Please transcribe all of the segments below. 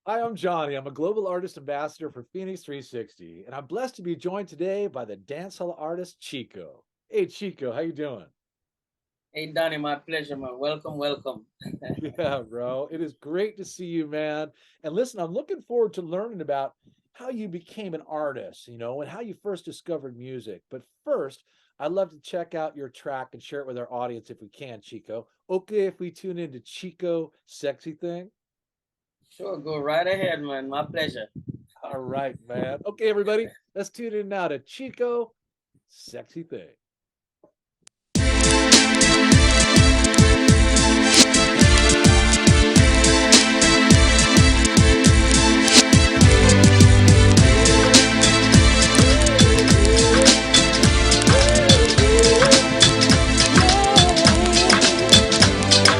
Hi, I'm Johnny. I'm a global artist ambassador for Fenix360, and I'm blessed to be joined today by the dancehall artist Chico. Hey, Chico, how you doing? Hey, Danny, my pleasure, man. Welcome, welcome. Yeah, bro. It is great to see you, man. And listen, I'm looking forward to learning about how you became an artist, and how you first discovered music. But first, I'd love to check out your track and share it with our audience if we can, Chico. Okay, if we tune into Chico Sexy Thing. Sure, go right ahead, man. My pleasure. All right, man. Okay, everybody, let's tune in now to Chico Sexy Thing.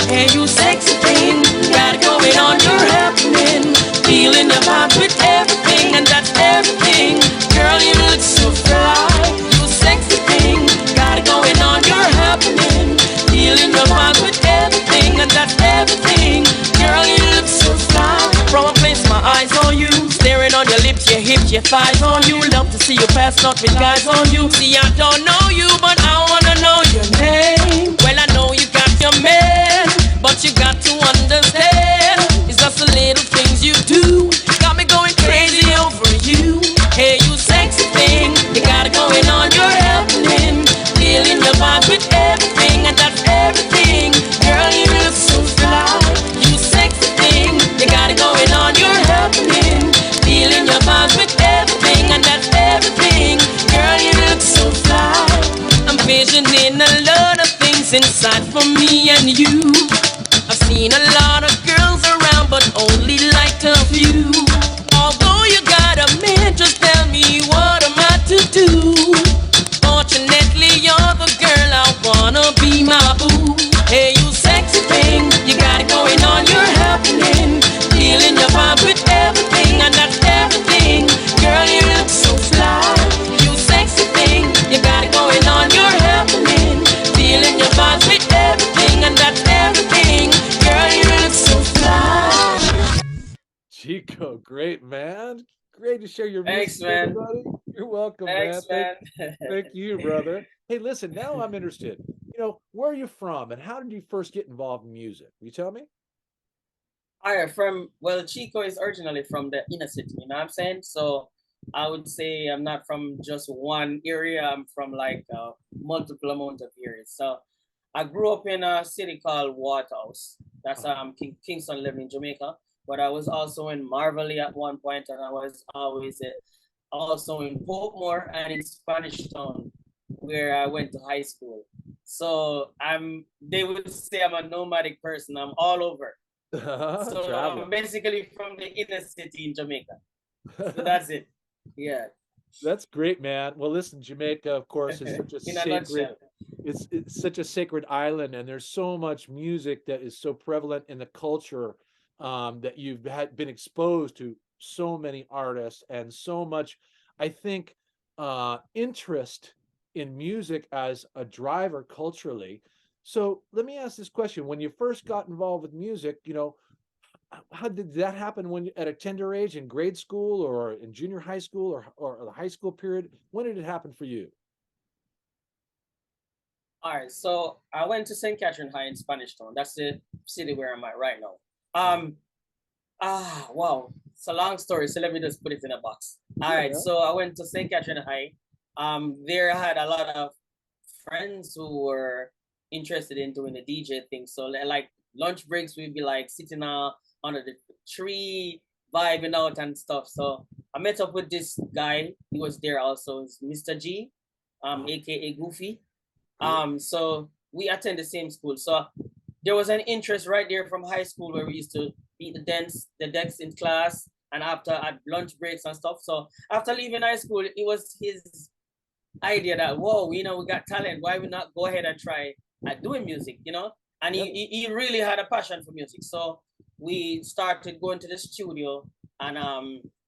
Hey, you sexy thing, got it going on, you're happening. Feeling your vibe with everything, and that's everything. Girl, you look so fly. You sexy thing, got it going on, you're happening. Feeling your vibe with everything, and that's everything. Girl, you look so fly. From a place my eyes on you, staring on your lips, your hips, your thighs on you. Love to see you pass out with guys on you. See, I don't know you, but I wanna know your name. Well, I know you got your man, but you got to understand, it's just the little things you do. Got me going crazy over you. Hey, you sexy thing, you got it going on, you're happening. Feeling your vibe with everything, and that's everything. Girl, you look so fly. You sexy thing, you got it going on, you're happening. Feeling your vibe with everything, and that's everything. Girl, you look so fly. I'm visioning a lot of things inside for me and you. I've seen a lot of girls around, but only liked a few. Although you got a man, just tell me what am I to do? Fortunately, you're the girl I wanna be my boo. Hey, you sexy thing, you got it going on, you're happening. Feeling your vibe with everything, and that's everything. Girl, you look so fly. You sexy thing, you got it going on, you're happening. Feeling your vibes with everything, and that's everything. Girl, you look so fly. Chico, great man. Great to share your music Thanks, with man. everybody. You're welcome, man. Thanks, man. Thank you, brother. Hey, listen, now I'm interested. Where are you from and how did you first get involved in music? Will you tell me? All right, well, Chico is originally from the inner city, you know what I'm saying? So I would say I'm not from just one area, I'm from like multiple amount of areas. So I grew up in a city called Waterhouse. That's Uh-huh. Kingston living in Jamaica. But I was also in Marvelly at one point, and I was always also in Portmore and in Spanish Town, where I went to high school. So they would say I'm a nomadic person. I'm all over. So I'm Traveling. basically from the inner city in Jamaica. So that's it. Yeah. That's great, man. Well, listen, Jamaica, of course, is such a In a sacred, nutshell. it's such a sacred island, and there's so much music that is so prevalent in the culture, that you've been exposed to so many artists and so much, I think, interest in music as a driver culturally. So let me ask this question: when you first got involved with music, how did that happen when at a tender age in grade school or in junior high school or the high school period? When did it happen for you? All right. So I went to St. Catherine High in Spanish Town. That's the city where I'm at right now. Uh-huh. Um, wow. It's a long story, so let me just put it in a box. All Yeah, right. yeah. So I went to St. Catherine High. There I had a lot of friends who were interested in doing the DJ thing. So like lunch breaks, we'd be like sitting under the tree, vibing out and stuff. So I met up with this guy. He was there also. It's Mr. G, Uh-huh. aka Goofy. Cool. So we attend the same school. So there was an interest right there from high school where we used to beat the decks in class and after at lunch breaks and stuff. So after leaving high school, it was his idea that whoa, we got talent. Why we not go ahead and try at doing music? And Yeah. he really had a passion for music. So we started going to the studio, and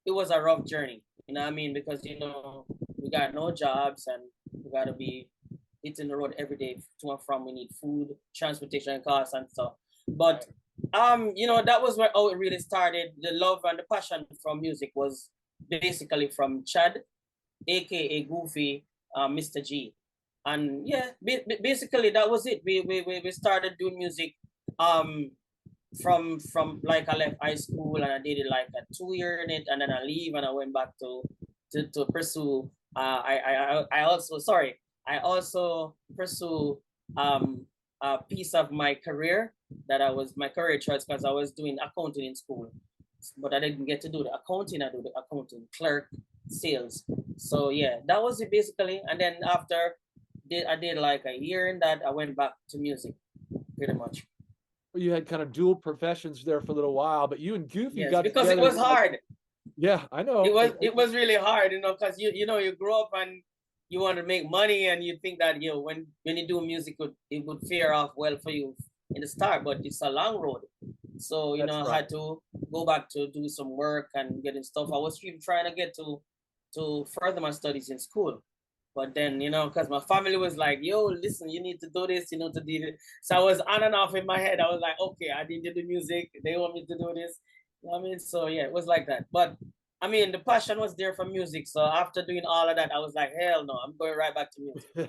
it was a rough journey. You know what I mean? Because we got no jobs and we got to be hitting the road every day to and from. We need food, transportation costs, and stuff. But Right. You know, that was where it really started. The love and the passion from music was basically from Chad, aka Goofy, Mr. G. And yeah, basically that was it. We started doing music from like I left high school and I did it like a 2 year in it, and then I leave and I went back to pursue I also pursue a piece of my career that I was my career choice because I was doing accounting in school, but I didn't get to do the accounting. I do the accounting clerk, sales. So yeah, that was it basically. And then after I did like a year in that, I went back to music pretty much. You had kind of dual professions there for a little while, but you and Goofy Yes, got because it together. was hard. Yeah, I know. It was really hard, you know, because you know you grow up and you want to make money and you think that you know when you do music it would fare off well for you in the start, but it's a long road. So you That's know I right. had to go back to do some work and getting stuff. I was even trying to get to further my studies in school. But then, you know, because my family was like, yo, listen, you need to do this, you know, to do it. So I was on and off in my head. I was like, okay, I need to do music. They want me to do this. You know what I mean? So yeah, it was like that. But I mean, the passion was there for music. So after doing all of that, I was like, hell no, I'm going right back to music.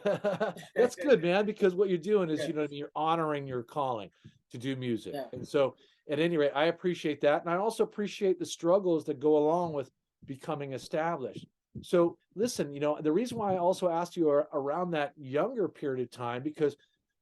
That's good, man, because what you're doing is, Yeah. you know what I mean, you're honoring your calling to do music. Yeah. And so at any rate, I appreciate that. And I also appreciate the struggles that go along with becoming established. So listen, you know, the reason why I also asked you around that younger period of time, because,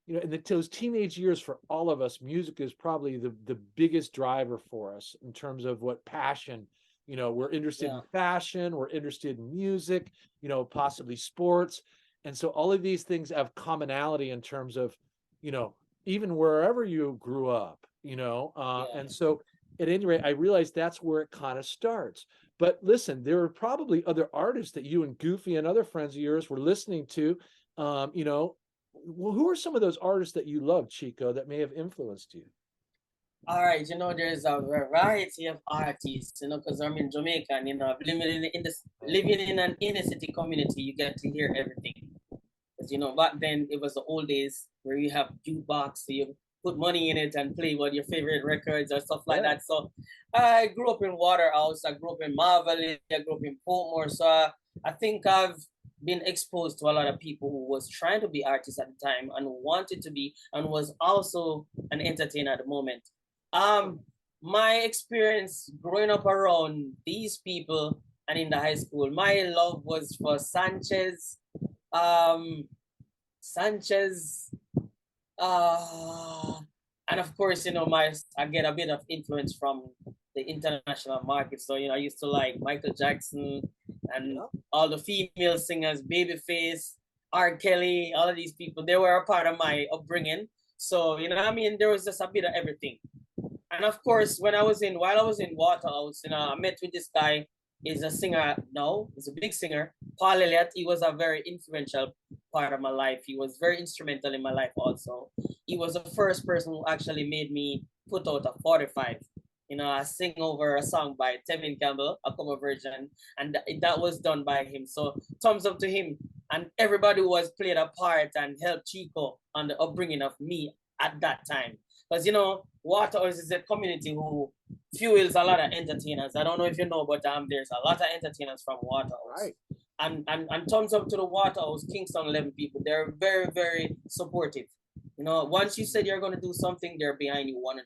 you know, in those teenage years for all of us, music is probably the biggest driver for us in terms of what passion, you know, we're interested in fashion, we're interested in music, you know, possibly sports. And so all of these things have commonality in terms of, you know, even wherever you grew up, you know, and so at any rate, I realized that's where it kind of starts. But listen, there are probably other artists that you and Goofy and other friends of yours were listening to. You know, well, who are some of those artists that you love, Chico, that may have influenced you? All right, you know, there's a variety of artists, you know, because I'm in Jamaica and, you know, living in an inner city community, you get to hear everything. Because, you know, back then it was the old days where you have jukebox, so you put money in it and play what your favorite records or stuff like that. So I grew up in Waterhouse, I grew up in Marvel, I grew up in Portmore. So I think I've been exposed to a lot of people who was trying to be artists at the time and wanted to be and was also an entertainer at the moment. My experience growing up around these people and in the high school, my love was for um, Sanchez, and of course, you know, I get a bit of influence from the international market. So, you know, I used to like Michael Jackson and all the female singers, Babyface, R. Kelly, all of these people, they were a part of my upbringing. So, you know, I mean, there was just a bit of everything. And of course, while I was in Waterhouse, you know, I met with this guy. He's a singer now. He's a big singer. Paul Elliott. He was a very influential part of my life. He was very instrumental in my life also. He was the first person who actually made me put out a 45. You know, I sing over a song by Tevin Campbell, a cover version, and that was done by him. So thumbs up to him and everybody who has played a part and helped Chico on the upbringing of me at that time. Because, you know, Waterhouse is a community who fuels a lot of entertainers. I don't know if you know, but there's a lot of entertainers from Waterhouse. Right. And thumbs up to the Waterhouse, Kingston 11 people. They're very, very supportive. You know, once you said you're going to do something, they're behind you 100%.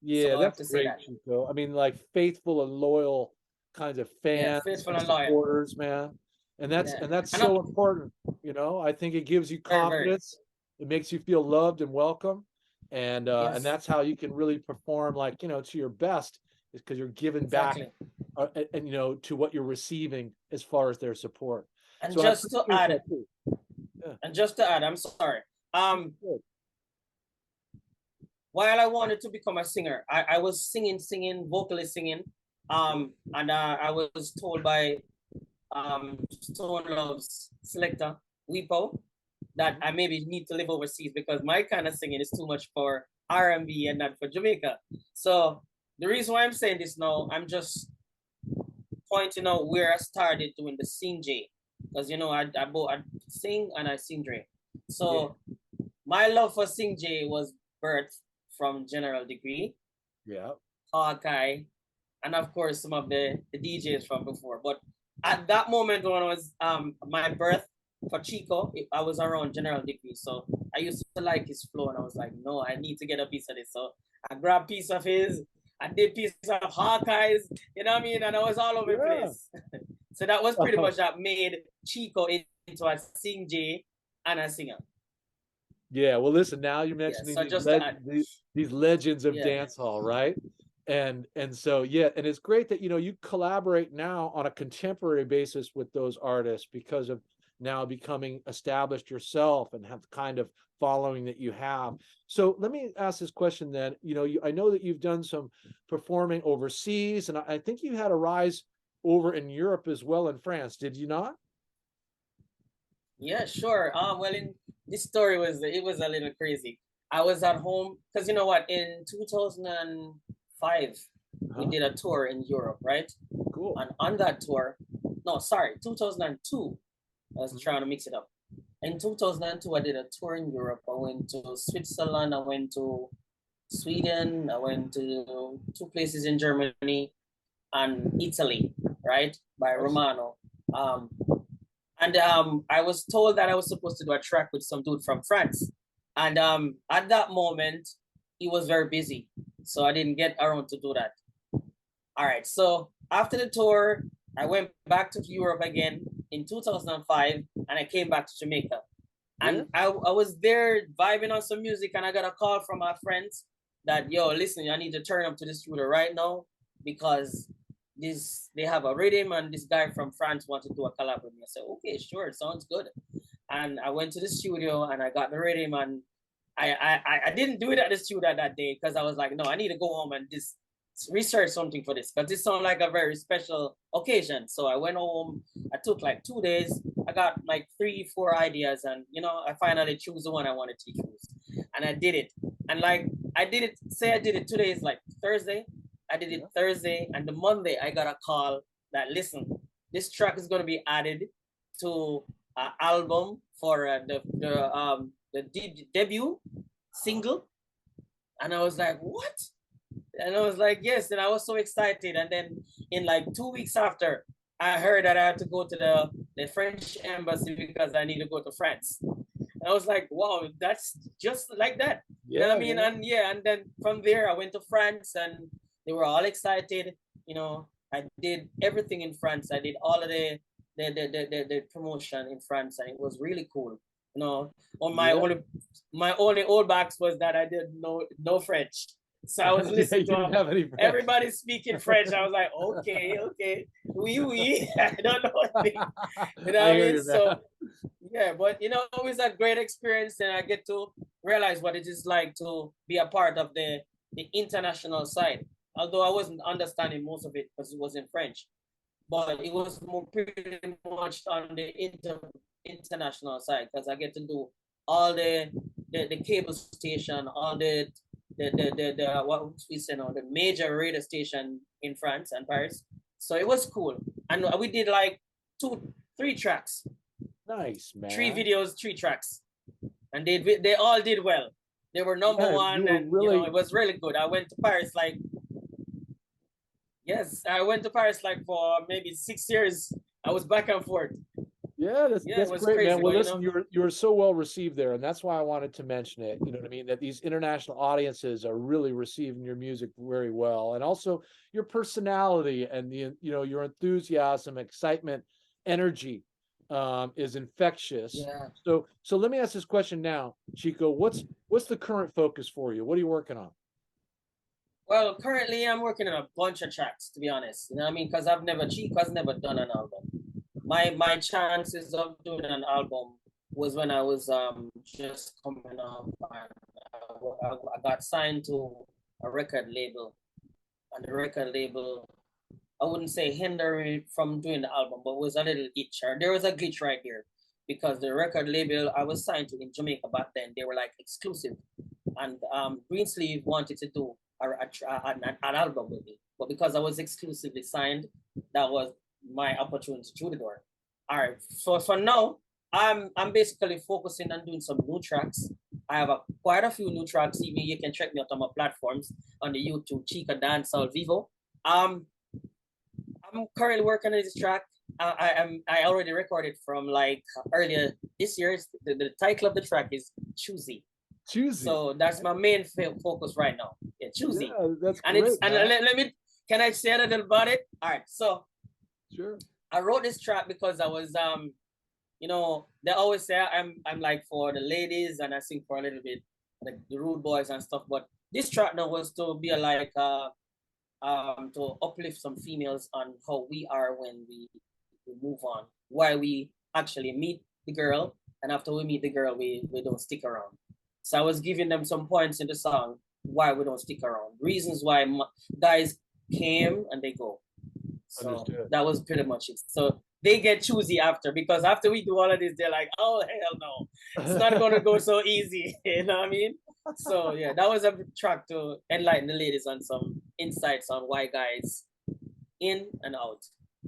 Yeah, so that's great, Chico. I mean, like faithful and loyal kinds of fans, faithful and and loyal supporters, man. And that's so important. You know, I think it gives you confidence. It makes you feel loved and welcome. And that's how you can really perform, like, you know, to your best, is because you're giving back and you know, to what you're receiving as far as their support. And so just to add, I'm sorry. While I wanted to become a singer, I was singing, vocally singing. And I was told by Stone Love's selector, Weepo, that I maybe need to live overseas because my kind of singing is too much for R&B and not for Jamaica. So the reason why I'm saying this now, I'm just pointing out where I started doing the sing J. Because, you know, I sing and I sing Dre. So my love for sing J was birthed from General Degree, Yeah. Hawkeye, and of course some of the DJs from before. But at that moment when it was my birth for Chico, I was around General Degree. So I used to like his flow and I was like, no, I need to get a piece of this. So I grabbed a piece of his, I did piece of Hawkeye's, you know what I mean? And I was all over the place. So that was pretty much that made Chico into a sing J and a singer. Yeah, well, listen, now you're mentioning so these legends of Yeah. dancehall, right? And so yeah, and it's great that you collaborate now on a contemporary basis with those artists because of now becoming established yourself and have the kind of following that you have. So let me ask this question then. I know that you've done some performing overseas, and I think you had a rise over in Europe as well, in France, did you not? Yeah, sure. Well, this story was a little crazy. I was at home because you know what? In 2005, we did a tour in Europe, right? Cool. And on that tour, no, sorry, 2002. I was trying to mix it up. In 2002, I did a tour in Europe. I went to Switzerland. I went to Sweden. I went to 2 places in Germany and Italy, right? By Romano. And I was told that I was supposed to do a track with some dude from France. And at that moment, he was very busy. So I didn't get around to do that. All right. So after the tour, I went back to Europe again in 2005 and I came back to Jamaica. And I was there vibing on some music and I got a call from my friends that, yo, listen, I need to turn up to the studio right now because they have a rhythm and this guy from France wants to do a collab with me. I said, okay, sure, it sounds good. And I went to the studio and I got the rhythm and I didn't do it at the studio that day because I was like, no, I need to go home and just research something for this because this sounds like a very special occasion. So I went home, I took like 2 days, I got like 3-4 ideas and I finally choose the one I wanted to use. And I did it. And like I did it today is like Thursday. I did it Thursday and the Monday I got a call that listen, this track is going to be added to an album for the debut single. And I was like, what? And I was like, yes. And I was so excited. And then in like 2 weeks after, I heard that I had to go to the French embassy because I need to go to France. And I was like, wow, that's just like that. You know what I mean? And and then from there I went to France and they were all excited. I did everything in France. I did all of the promotion in France and it was really cool. On my only old box was that I did no French. So I was listening to everybody speaking French. I was like, okay, oui. I don't know what thing. You know what I mean? So yeah, but it was a great experience and I get to realize what it is like to be a part of the international side. Although I wasn't understanding most of it because it was in French. But it was pretty much on the international side because I get to do all the cable station, all the what we say now, the major radio station in France and Paris. So it was cool. And we did like 3 tracks. Nice, man. 3 videos, 3 tracks. And they all did well. They were number one and it was really good. I went to Paris like for maybe 6 years. I was back and forth. Yeah, that's great, crazy, man. Well, listen, you were so well received there, and that's why I wanted to mention it. You know what I mean? That these international audiences are really receiving your music very well, and also your personality and your enthusiasm, excitement, energy is infectious. Yeah. So let me ask this question now, Chico. What's the current focus for you? What are you working on? Well, currently I'm working on a bunch of tracks, to be honest. You know what I mean? Because Chico's never done an album. My chances of doing an album was when I was just coming up and I got signed to a record label. And the record label, I wouldn't say hinder me from doing the album, but was a little itch. There was a glitch right there because the record label I was signed to in Jamaica back then, they were like exclusive. And Greensleeve wanted to do an album with me. But because I was exclusively signed, that was my opportunity through the door. All right. So for now, I'm basically focusing on doing some new tracks. I have quite a few new tracks. Even you can check me out on my platforms on the YouTube Chico Dancehall Vivo. I'm currently working on this track. I already recorded from like earlier this year. The title of the track is Choosy. Choosy. So that's my main focus right now. Yeah, Choosy. Yeah, that's and great. It's and let me, can I say a little about it? All right. So sure. I wrote this track because I was you know, they always say I'm like for the ladies and I sing for a little bit like the rude boys and stuff. But this track now was to be like to uplift some females on how we are when we move on, why we actually meet the girl, and after we meet the girl, we don't stick around. So I was giving them some points in the song why we don't stick around, reasons why guys came and they go. So Understood. that was pretty much it. So they get choosy after, because after we do all of this, they're like, oh hell no, it's not gonna go so easy. You know what I mean? So yeah, that was a track to enlighten the ladies on some insights on why guys in and out.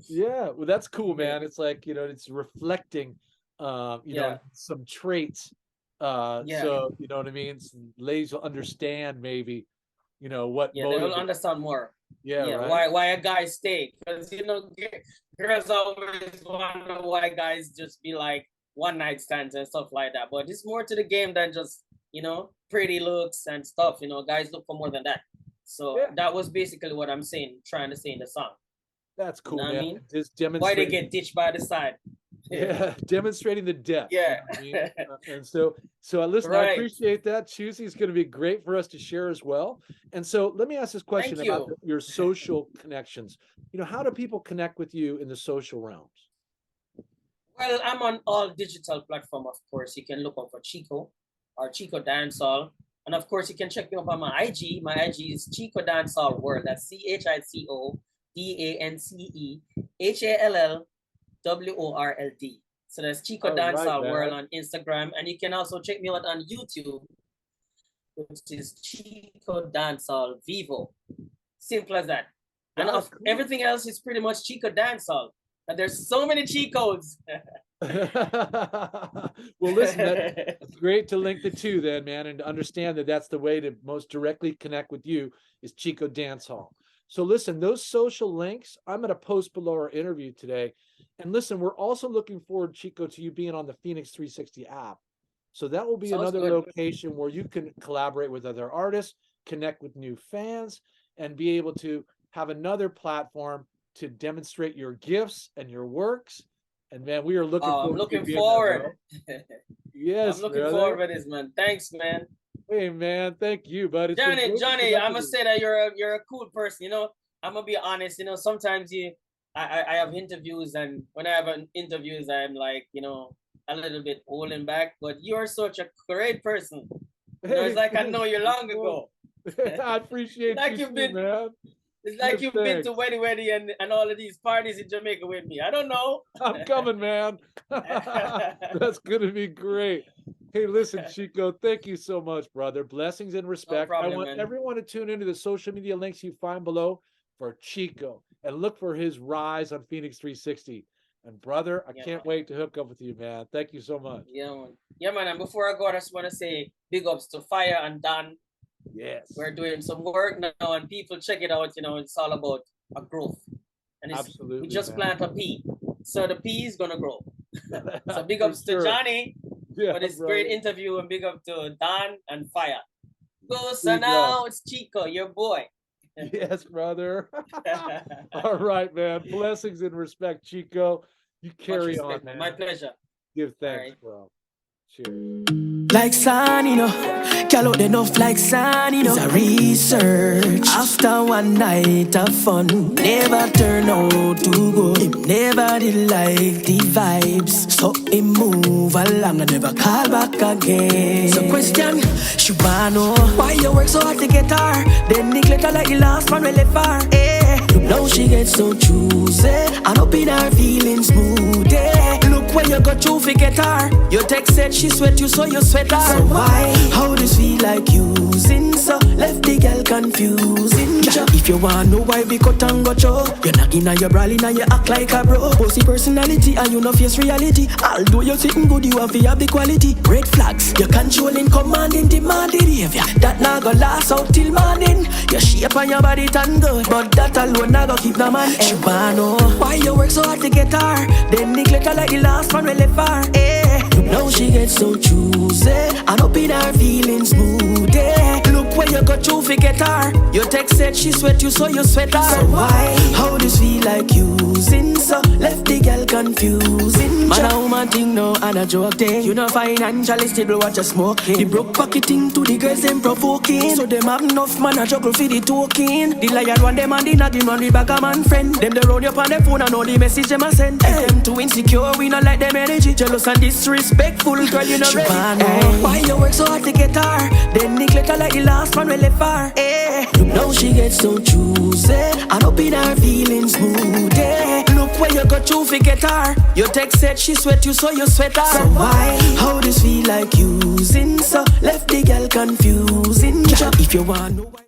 Yeah, well, that's cool, man. It's like, you know, it's reflecting, you know, some traits. So, you know what I mean? Ladies will understand maybe, you know, what. Yeah, they will understand more. Yeah, right? Why a guy stay? Because, you know, girls always wonder why guys just be like one night stands and stuff like that. But it's more to the game than just, you know, pretty looks and stuff. You know, guys look for more than that. So that was basically what I'm saying, trying to say in the song. That's cool, you know man. I mean? Just why they get ditched by the side. Yeah, demonstrating the depth. Yeah. You know I mean? And so listen, I appreciate that. Choosy is going to be great for us to share as well. And so let me ask this question about your social connections. You know, how do people connect with you in the social realms? Well, I'm on all digital platforms, of course. You can look up for Chico or Chico Dancehall. And of course, you can check me up on my IG. My IG is Chico Dancehall World. That's CHICO DANCEHALLWORLD. So that's Chico Dancehall World on Instagram. And you can also check me out on YouTube, which is Chico Dancehall Vivo. Simple as that. And everything else is pretty much Chico Dancehall. And there's so many Chicos. Well, listen, it's great to link the two then, man, and to understand that that's the way to most directly connect with you is Chico Dancehall. So listen, those social links, I'm going to post below our interview today. And listen, we're also looking forward, Chico, to you being on the Fenix360 app. So that will be another location where you can collaborate with other artists, connect with new fans, and be able to have another platform to demonstrate your gifts and your works. And man, we are looking forward. I'm looking forward. Yes, I'm looking forward to this, man. Thanks, man. Hey, man, thank you, buddy. Johnny, I must say that you're a cool person. You know, I'm gonna be honest. You know, sometimes I have interviews, and when I have interviews, I'm like, you know, a little bit holding back. But you're such a great person. You know, it's like I know you long ago. I appreciate you, man. It's like you've been to Weddy and all of these parties in Jamaica with me. I don't know. I'm coming, man. That's gonna be great. Hey, listen, Chico, thank you so much, brother. Blessings and respect. No problem, I want everyone to tune into the social media links you find below for Chico and look for his rise on Fenix360. And brother, I can't wait to hook up with you, man. Thank you so much. Yeah, man. Yeah, man. And before I go, I just want to say big ups to Fire and Dan. Yes. We're doing some work now, and people check it out. You know, it's all about a growth. And absolutely, we just plant a pea. So the pea is gonna grow. So big ups to Johnny for this great interview, and big up to Dan and Fire. Go, so now it's Chico, your boy. Yes, brother. All right, man. Blessings and respect, Chico. You carry on, man. My pleasure. Give thanks, bro. Cheers. Like sun, you know, call out enough like sun, you know. It's a research. After one night of fun, never turn out to go. Him never did like the vibes, so he move along and never call back again. So question, she wanna know why you work so hard to get her, then neglect her like the last one we left her. Now she gets so choosy, and up in her feeling smooth. Look where you got to forget her. Your text said she sweat you, so you sweat her. So why? How this feel like using? So left the girl confusing. If you want know why we cut and go show, you're nagging and you're brawling and you act like a bro. Bossy personality and you know face reality. Although you're sitting good, you have to have the quality. Red flags, you're controlling, commanding, demanding behavior. That not gonna last out till morning. Your shape and your body tan good, but that alone not gonna keep the man. She wanna know why you work so hard to get her, then neglect her like the last one we left her. Now she gets so choosy, and up in her feeling smooth. Look where you got to forget her. Your text said she sweat you, so you sweat her. So why? How this feel like using? So left the girl confusing. Man a woman thing no and a joke day. You know financially stable, what you smoking. The broke pocket thing to the girls them provoking. So them have enough man a juggle for the token. The liar one them and the nagging one with back a man friend. Them they run you up on the phone and know the message them a send. If them too insecure, we not like them energy. Jealous and disrespectful, girl you know ready. Why you work so hard to get her, then neglect her like the last one we left her. Now she gets so choosy, and up in her feeling smooth. Look where you got to forget her. Your text said she sweat you, so you sweat her. So why? How this feel like using? So left the girl confusing. If you want know why.